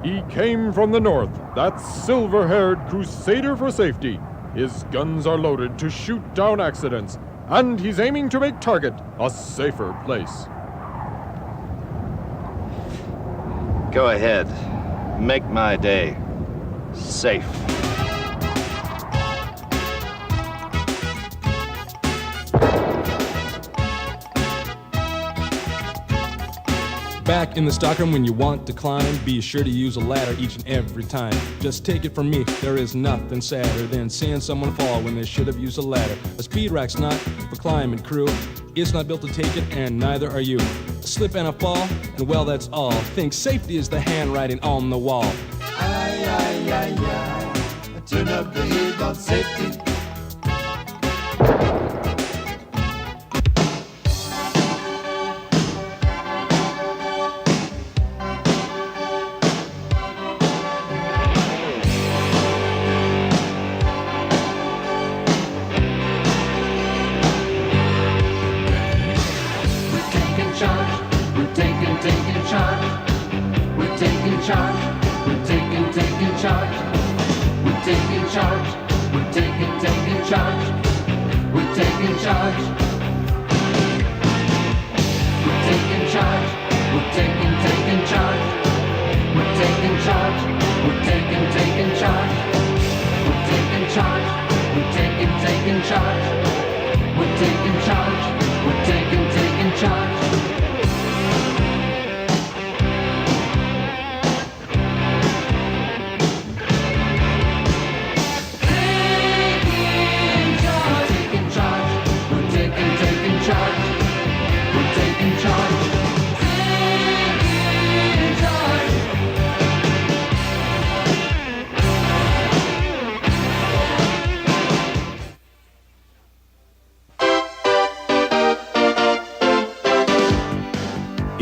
He came from the north, that silver-haired crusader for safety. His guns are loaded to shoot down accidents, and he's aiming to make Target a safer place. Go ahead. Make my day safe. Back in the stockroom when you want to climb, be sure to use a ladder each and every time. Just take it from me, there is nothing sadder than seeing someone fall when they should have used a ladder. A speed rack's not for climbing, crew. It's not built to take it, and neither are you. A slip and a fall, and well, that's all. Think safety is the handwriting on the wall. Aye, aye, aye, aye. Turn up the heat on safety.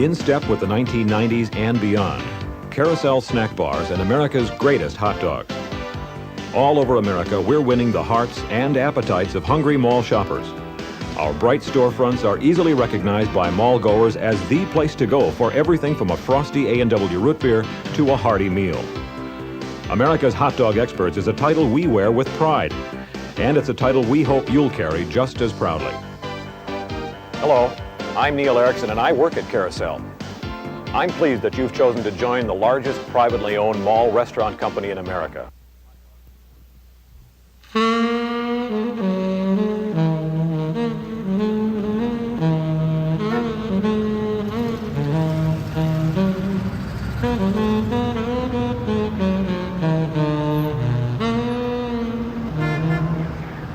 In step with the 1990s and beyond, Carousel snack bars and America's greatest hot dogs. All over America, we're winning the hearts and appetites of hungry mall shoppers. Our bright storefronts are easily recognized by mall goers as the place to go for everything from a frosty A&W root beer to a hearty meal. America's Hot Dog Experts is a title we wear with pride, and it's a title we hope you'll carry just as proudly. Hello. I'm Neil Erickson, and I work at Carousel. I'm pleased that you've chosen to join the largest privately owned mall restaurant company in America. It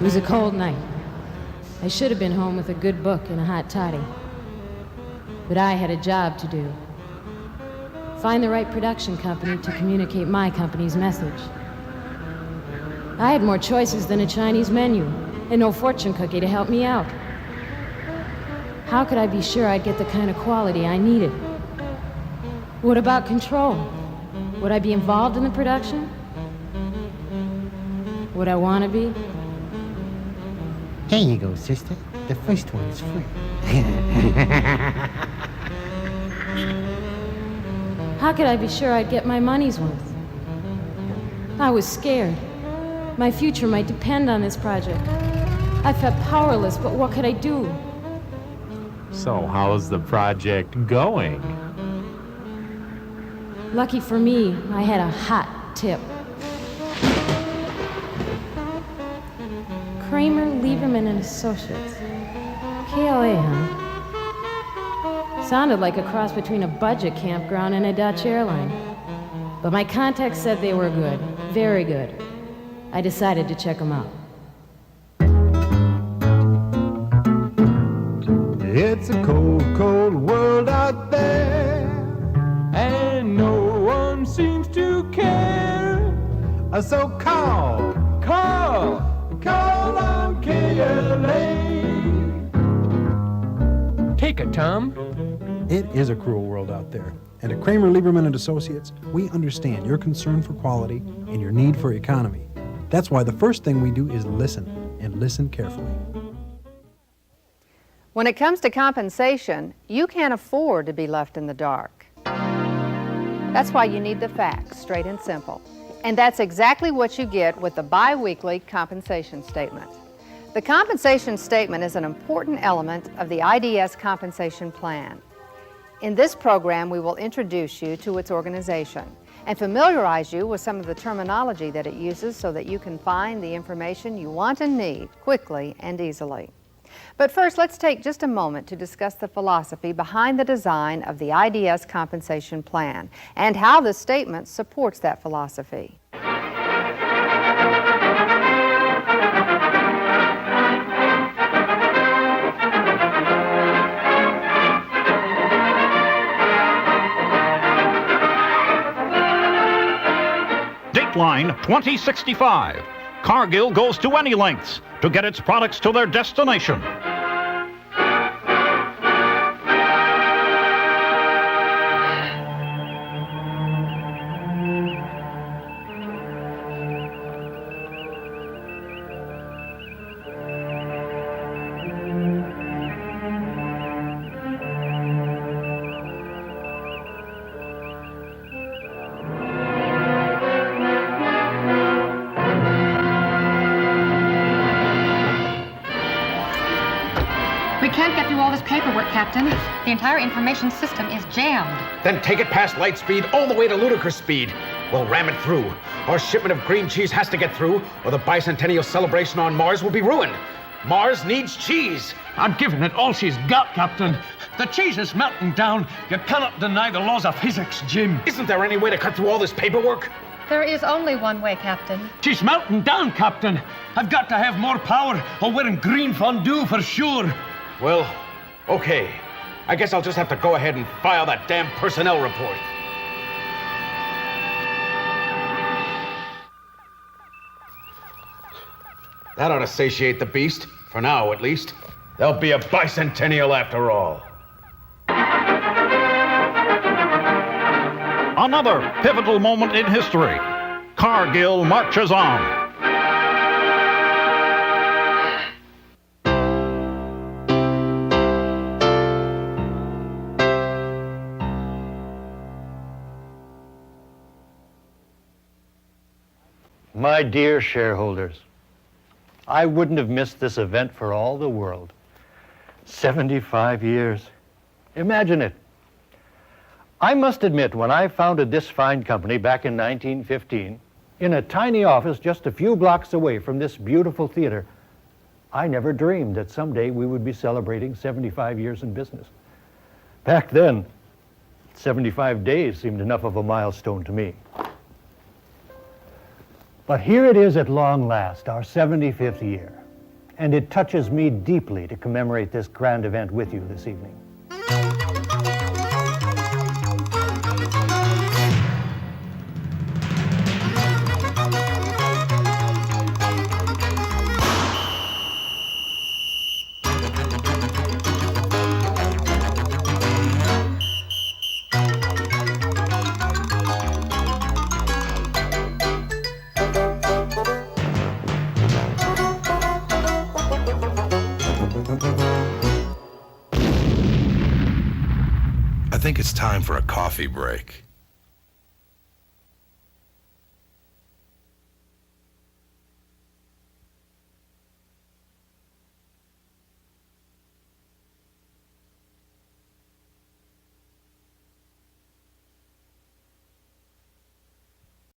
was a cold night. I should have been home with a good book and a hot toddy. But I had a job to do. Find the right production company to communicate my company's message. I had more choices than a Chinese menu, and no fortune cookie to help me out. How could I be sure I'd get the kind of quality I needed? What about control? Would I be involved in the production? Would I want to be? Here you go, sister. The first one is free. How could I be sure I'd get my money's worth? I was scared. My future might depend on this project. I felt powerless, but what could I do? So how's the project going? Lucky for me, I had a hot tip. Kramer, Lieberman and Associates. KLA, huh? Sounded like a cross between a budget campground and a Dutch airline. But my contacts said they were good, very good. I decided to check them out. It's a cold, cold world out there, And no one seems to care. so call on KLA. Take it, Tom. It is a cruel world out there. And at Kramer, Lieberman and Associates, we understand your concern for quality and your need for economy. That's why the first thing we do is listen, and listen carefully. When it comes to compensation, you can't afford to be left in the dark. That's why you need the facts, straight and simple. And that's exactly what you get with the bi-weekly compensation statement. The compensation statement is an important element of the IDS compensation plan. In this program, we will introduce you to its organization and familiarize you with some of the terminology that it uses so that you can find the information you want and need quickly and easily. But first, let's take just a moment to discuss the philosophy behind the design of the IDS compensation plan and how the statement supports that philosophy. Dateline 2065. Cargill goes to any lengths to get its products to their destination. We can't get through all this paperwork, Captain. The entire information system is jammed. Then take it past light speed all the way to ludicrous speed. We'll ram it through. Our shipment of green cheese has to get through, or the bicentennial celebration on Mars will be ruined. Mars needs cheese. I'm giving it all she's got, Captain. The cheese is melting down. You cannot deny the laws of physics, Jim. Isn't there any way to cut through all this paperwork? There is only one way, Captain. She's melting down, Captain. I've got to have more power, or we're in green fondue for sure. Well, okay. I guess I'll just have to go ahead and file that damn personnel report. That ought to satiate the beast, for now at least. There'll be a bicentennial after all. Another pivotal moment in history. Cargill marches on. My dear shareholders, I wouldn't have missed this event for all the world. 75 years. Imagine it. I must admit, when I founded this fine company back in 1915, in a tiny office just a few blocks away from this beautiful theater, I never dreamed that someday we would be celebrating 75 years in business. Back then, 75 days seemed enough of a milestone to me. But here it is at long last, our 75th year, and it touches me deeply to commemorate this grand event with you this evening. I think it's time for a coffee break.